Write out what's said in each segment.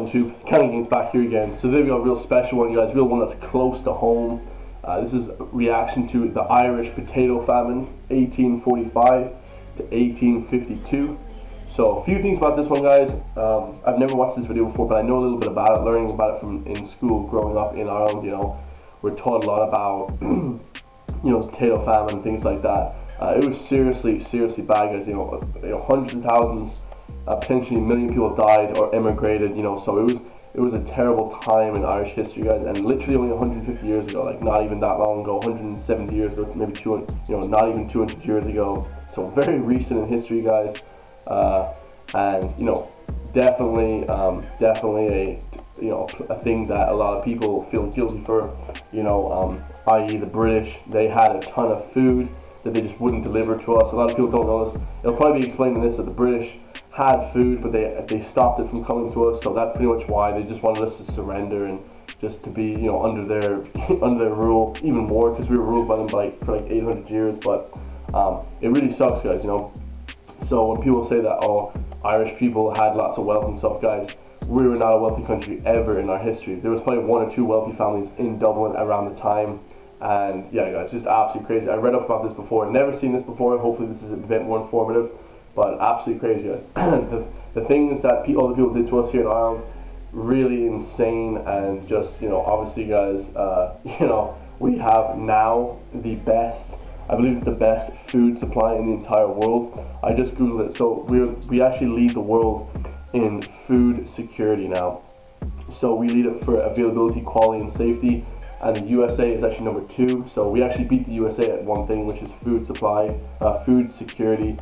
YouTube. County Games back here again. So there we go, a real special one, you guys, real one that's close to home. This is a reaction to the Irish potato famine, 1845 to 1852. So a few things about this one, guys. I've never watched this video before, but I know a little bit about it, learning about it from in school, growing up in Ireland. You know, we're taught a lot about you know, potato famine, things like that. It was seriously bad, guys. You know, hundreds of thousands, potentially a million people died or emigrated. You know, so it was a terrible time in Irish history, guys. And literally only 150 years ago, like not even that long ago, 170 years ago, maybe 200, you know, not even 200 years ago. So very recent in history, guys. And you know, definitely a, you know, a thing that a lot of people feel guilty for. You know, i.e. the British, they had a ton of food that they just wouldn't deliver to us. A lot of people don't know this. It'll probably be explained in this, that the British had food, but they stopped it from coming to us. So that's pretty much why they just wanted us to surrender and just to be, you know, under their under their rule even more, because we were ruled by them for like 800 years. But it really sucks, guys. You know, so when people say that, oh, Irish people had lots of wealth and stuff, guys, we were not a wealthy country ever in our history. There was probably one or two wealthy families in Dublin around the time. And yeah, guys, just absolutely crazy. I read up about this before, never seen this before. Hopefully this is a bit more informative, but absolutely crazy, guys. the things that other people did to us here in Ireland, really insane. And just, you know, obviously, guys, you know, we have now the best, I believe it's the best food supply in the entire world. I just googled it. So we actually lead the world in food security now. So we lead it for availability, quality, and safety. And the USA is actually number 2. So we actually beat the USA at one thing, which is food supply, food security.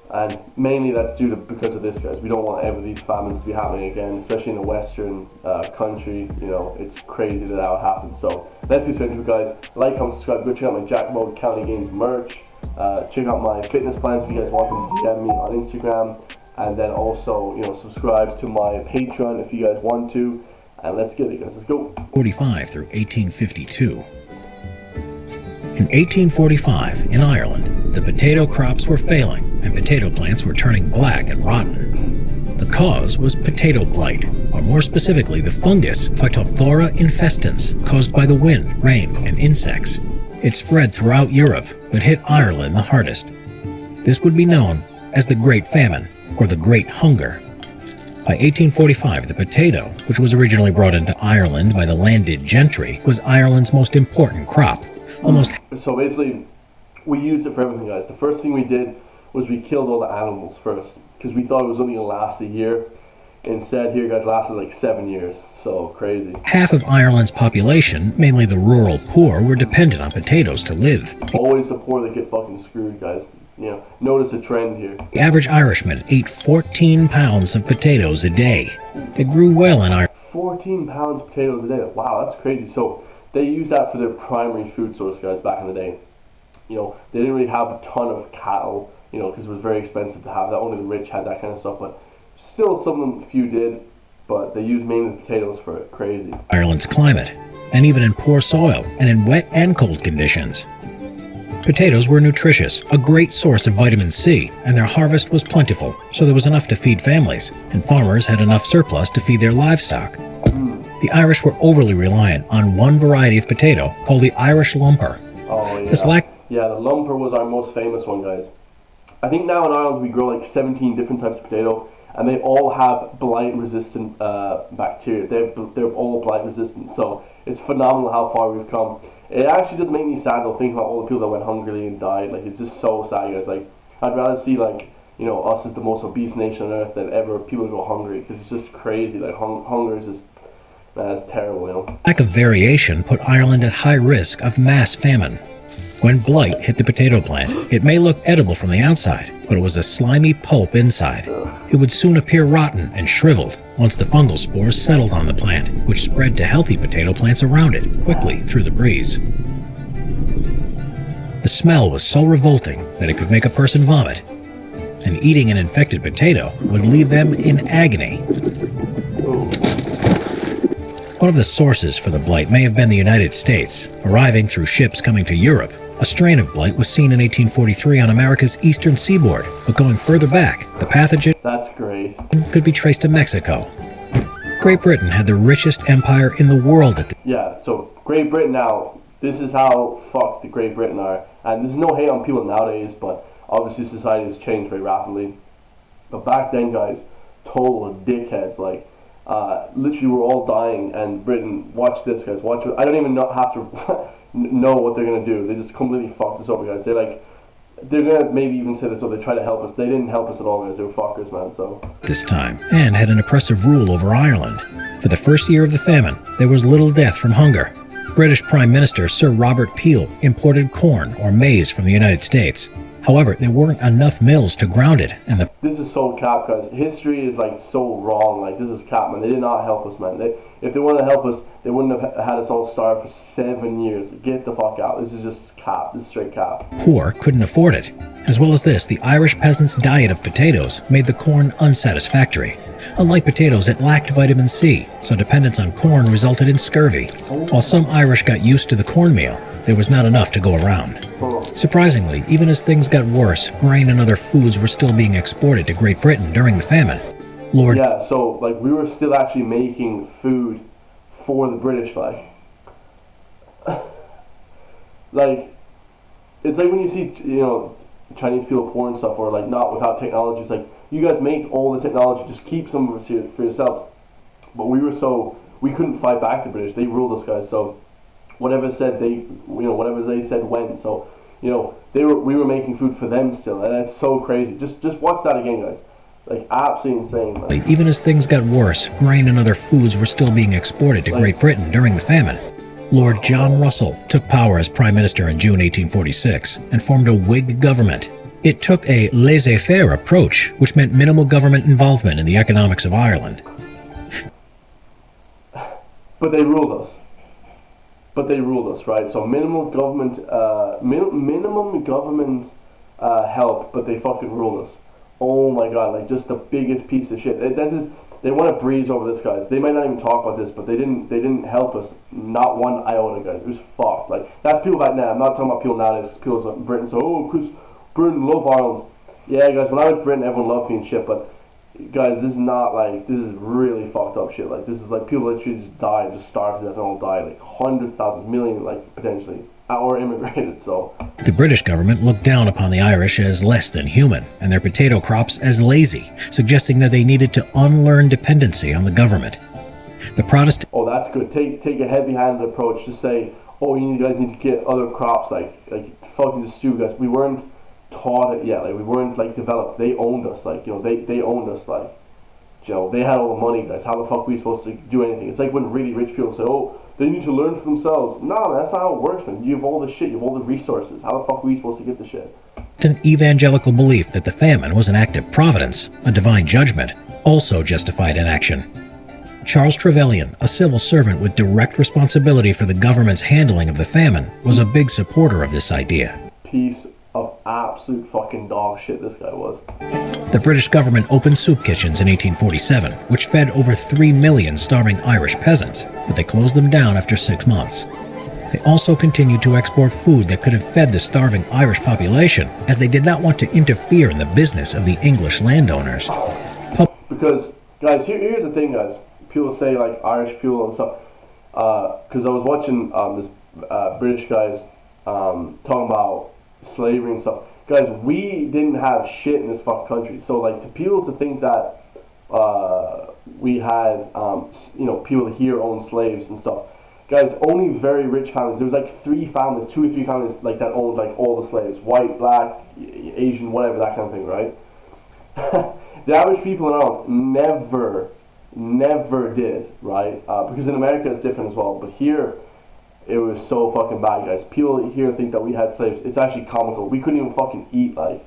And mainly that's because of this, guys. We don't want ever these famines to be happening again, especially in a Western country. You know, it's crazy that would happen. So let's get straight into it, guys. Like, comment, subscribe. Go check out my Jack Mode County Games merch. Check out my fitness plans if you guys want them. DM me on Instagram. And then also, you know, subscribe to my Patreon if you guys want to. And let's get it, guys. Let's go. 45 through 1852. In 1845, in Ireland, the potato crops were failing and potato plants were turning black and rotten. The cause was potato blight, or more specifically the fungus Phytophthora infestans, caused by the wind, rain, and insects. It spread throughout Europe, but hit Ireland the hardest. This would be known as the Great Famine, or the Great Hunger. By 1845, the potato, which was originally brought into Ireland by the landed gentry, was Ireland's most important crop. So basically, we used it for everything, guys. The first thing we did was we killed all the animals first, because we thought it was only going to last a year. Instead, here, guys, lasted like 7 years. So crazy. Half of Ireland's population, mainly the rural poor, were dependent on potatoes to live. Always the poor that get fucking screwed, guys. You know, notice a trend here. The average Irishman ate 14 pounds of potatoes a day. They grew well in Ireland. 14 pounds of potatoes a day. Wow, that's crazy. So they used that for their primary food source, guys, back in the day. You know, they didn't really have a ton of cattle, you know, because it was very expensive to have that. Only the rich had that kind of stuff, but still some of them, few did, but they used mainly potatoes for it. Crazy. Ireland's climate, and even in poor soil and in wet and cold conditions. Potatoes were nutritious, a great source of vitamin C, and their harvest was plentiful, so there was enough to feed families, and farmers had enough surplus to feed their livestock. The Irish were overly reliant on one variety of potato called the Irish lumper. Oh, yeah. Yeah, the lumper was our most famous one, guys. I think now in Ireland we grow like 17 different types of potato, and they all have blight-resistant bacteria. They're all blight-resistant, so it's phenomenal how far we've come. It actually does make me sad, though, thinking about all the people that went hungry and died. Like, it's just so sad, guys. Like, I'd rather see, like, you know, us as the most obese nation on earth than ever people go hungry, because it's just crazy. Like, hunger is just, man, it's terrible, you know. Lack of variation put Ireland at high risk of mass famine. When blight hit the potato plant, it may look edible from the outside, but it was a slimy pulp inside. It would soon appear rotten and shriveled once the fungal spores settled on the plant, which spread to healthy potato plants around it quickly through the breeze. The smell was so revolting that it could make a person vomit, and eating an infected potato would leave them in agony. One of the sources for the blight may have been the United States. Arriving through ships coming to Europe, a strain of blight was seen in 1843 on America's eastern seaboard, but going further back, the pathogen That's great. could be traced to Mexico. Great Britain had the richest empire in the world at the Yeah, so Great Britain now, this is how fucked the Great Britain are. And there's no hate on people nowadays, but obviously society has changed very rapidly. But back then, guys, total dickheads. Like, literally we're all dying, and Britain, watch this, guys, watch it. I don't even have to know what they're going to do. They just completely fucked us over, guys. They're going to maybe even say this, so they try to help us. They didn't help us at all, guys. They were fuckers, man, so. this time, and had an oppressive rule over Ireland. For the first year of the famine, there was little death from hunger. British Prime Minister Sir Robert Peel imported corn or maize from the United States. However, there weren't enough mills to ground it, and the This is so cap, guys. History is like so wrong. Like, this is cap, man. They did not help us, man. If they wanted to help us, they wouldn't have had us all starve for 7 years. Get the fuck out. This is just cap. This is straight cap. poor couldn't afford it. As well as this, the Irish peasants' diet of potatoes made the corn unsatisfactory. Unlike potatoes, it lacked vitamin C, so dependence on corn resulted in scurvy. While some Irish got used to the cornmeal, there was not enough to go around. Surprisingly, even as things got worse, grain and other foods were still being exported to Great Britain during the famine. Lord Yeah, so, like, we were still actually making food for the British, like. Like, it's like when you see, Chinese people poor and stuff, or, like, not without technology. It's like, you guys make all the technology, just keep some of it here for yourselves. But we couldn't fight back the British. They ruled us, guys, so whatever they said went. So, we were making food for them still, and that's so crazy. Just watch that again, guys. Like, absolutely insane. Like, even as things got worse, grain and other foods were still being exported to Great Britain during the famine. Lord John Russell took power as Prime Minister in June 1846 and formed a Whig government. It took a laissez-faire approach, which meant minimal government involvement in the economics of Ireland. But they ruled us. Right? So minimum government help, but they fucking ruled us. Oh my god, like, just the biggest piece of shit. They want to breeze over this, guys. They might not even talk about this, but they didn't help us, not one iota, guys. It was fucked. Like, that's people back now. I'm not talking about people nowadays. People in Britain say, oh, because Britain love Ireland. Yeah, guys, when I was in Britain, everyone loved me and shit, but guys, this is really fucked up shit. Like, this is like people literally just die, just starve to death and all die, like hundreds, thousands, millions, like, potentially, or immigrated. So The British government looked down upon the Irish as less than human, and their potato crops as lazy, suggesting that they needed to unlearn dependency on the government. The Protestant oh, that's good. Take a heavy-handed approach. Just say, oh, you guys need to get other crops, like fucking just do, guys. We weren't taught it yet. Like, we weren't, like, developed. They owned us. Like, they owned us. Like, they had all the money, guys. How the fuck are we supposed to do anything? It's like when really rich people say, oh, they need to learn for themselves. No, man, that's not how it works, man. You have all the shit. You have all the resources. How the fuck are we supposed to get the shit? An evangelical belief that the famine was an act of providence, a divine judgment, also justified inaction. Charles Trevelyan, a civil servant with direct responsibility for the government's handling of the famine, was a big supporter of this idea. Piece of absolute fucking dog shit this guy was. The British government opened soup kitchens in 1847, which fed over 3 million starving Irish peasants, but they closed them down after 6 months. They also continued to export food that could have fed the starving Irish population, as they did not want to interfere in the business of the English landowners. Because, guys, here's the thing, guys. People say, like, Irish people and stuff. Because I was watching this British guys talking about slavery and stuff. Guys, we didn't have shit in this fucking country. So, like, to people to think that we had, people here owned slaves and stuff. Guys, only very rich families. There was like 2 or 3 families like that owned like all the slaves, white, black, Asian, whatever, that kind of thing, right? The average people in Ireland never did, right? Because in America it's different as well, but here it was so fucking bad, guys. People here think that we had slaves. It's actually comical. We couldn't even fucking eat, like.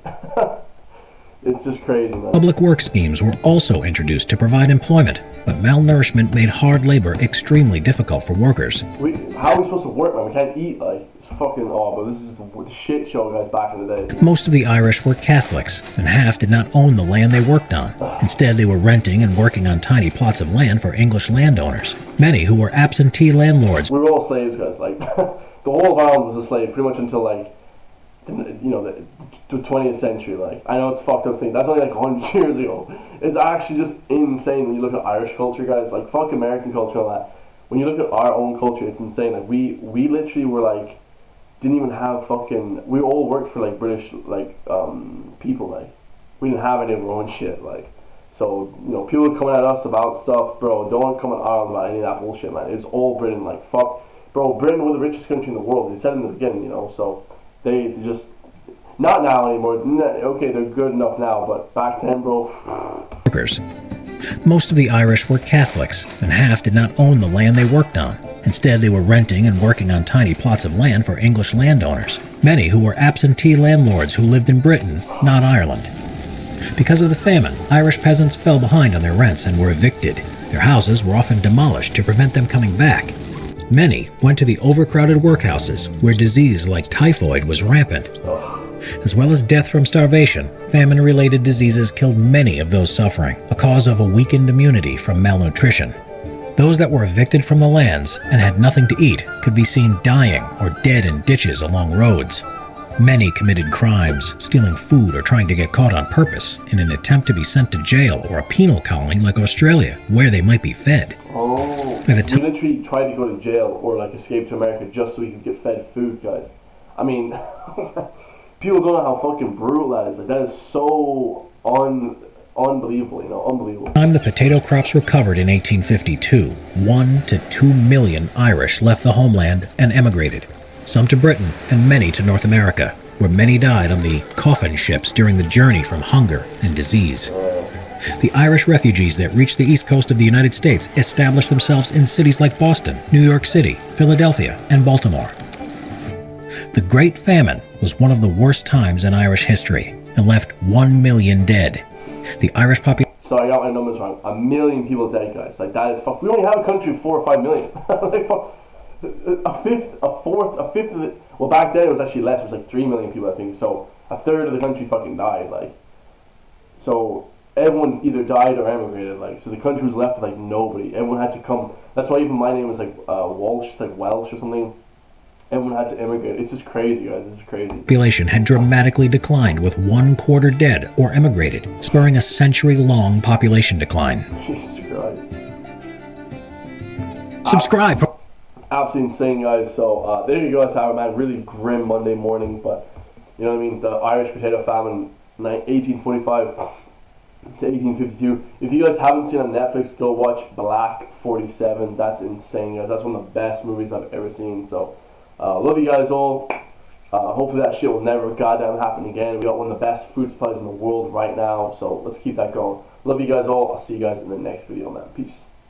It's just crazy, man. Public work schemes were also introduced to provide employment, but malnourishment made hard labor extremely difficult for workers. How are we supposed to work, man? We can't eat, like, it's fucking, but this is the shit show, guys, back in the day. Most of the Irish were Catholics, and half did not own the land they worked on. Instead, they were renting and working on tiny plots of land for English landowners, many who were absentee landlords. We were all slaves, guys, like, the whole of Ireland was a slave, pretty much until, like, the 20th century. Like, I know it's fucked up thing. That's only like 100 years ago. It's actually just insane when you look at Irish culture, guys. Like, fuck American culture and all that. When you look at our own culture, it's insane. Like, we literally were like, didn't even have fucking. We all worked for like British people. Like, we didn't have any of our own shit. Like, so people coming at us about stuff, bro. Don't come at Ireland about any of that bullshit, man. It's all Britain. Like, fuck, bro. Britain were the richest country in the world. They said in the beginning, So they just not now anymore. Okay, they're good enough now, but back then, bro. Workers. Most of the Irish were Catholics, and half did not own the land they worked on. Instead, they were renting and working on tiny plots of land for English landowners, many who were absentee landlords who lived in Britain, not Ireland. Because of the famine, Irish peasants fell behind on their rents and were evicted. Their houses were often demolished to prevent them coming back. Many went to the overcrowded workhouses, where disease like typhoid was rampant. As well as death from starvation, famine-related diseases killed many of those suffering, a cause of a weakened immunity from malnutrition. Those that were evicted from the lands and had nothing to eat could be seen dying or dead in ditches along roads. Many committed crimes, stealing food or trying to get caught on purpose in an attempt to be sent to jail or a penal colony like Australia, where they might be fed. Oh, we literally tried to go to jail or like escape to America just so we could get fed food, guys. I mean, people don't know how fucking brutal that is. Like, that is so unbelievable, unbelievable. By the time the potato crops recovered in 1852, 1 to 2 million Irish left the homeland and emigrated. Some to Britain and many to North America, where many died on the coffin ships during the journey from hunger and disease. The Irish refugees that reached the east coast of the United States established themselves in cities like Boston, New York City, Philadelphia, and Baltimore. The Great Famine was one of the worst times in Irish history and left 1 million dead. The Irish population... Sorry, I got my numbers wrong. 1 million people dead, guys. Like, that is fuck. We only have a country of 4 or 5 million. Like, fuck. A fifth of it. Well, back then it was actually less. It was like 3 million people, I think. So a third of the country fucking died. Like, so everyone either died or emigrated. Like, so the country was left with like nobody. Everyone had to come. That's why even my name was like Walsh. It's like Welsh or something. Everyone had to immigrate. It's just crazy, guys. It's crazy. Population had dramatically declined, with 1/4 dead or emigrated, spurring a century-long population decline. Jesus Christ. Subscribe. Absolutely insane, guys. So there you go, guys. Have it, man. Really grim Monday morning, but you know what I mean. The Irish potato famine, 1845 to 1852. If you guys haven't seen it on Netflix, go watch Black 47. That's insane, guys. That's one of the best movies I've ever seen. So love you guys all. Hopefully that shit will never goddamn happen again. We got one of the best food supplies in the world right now, so let's keep that going. Love you guys all. I'll see you guys in the next video, man. Peace.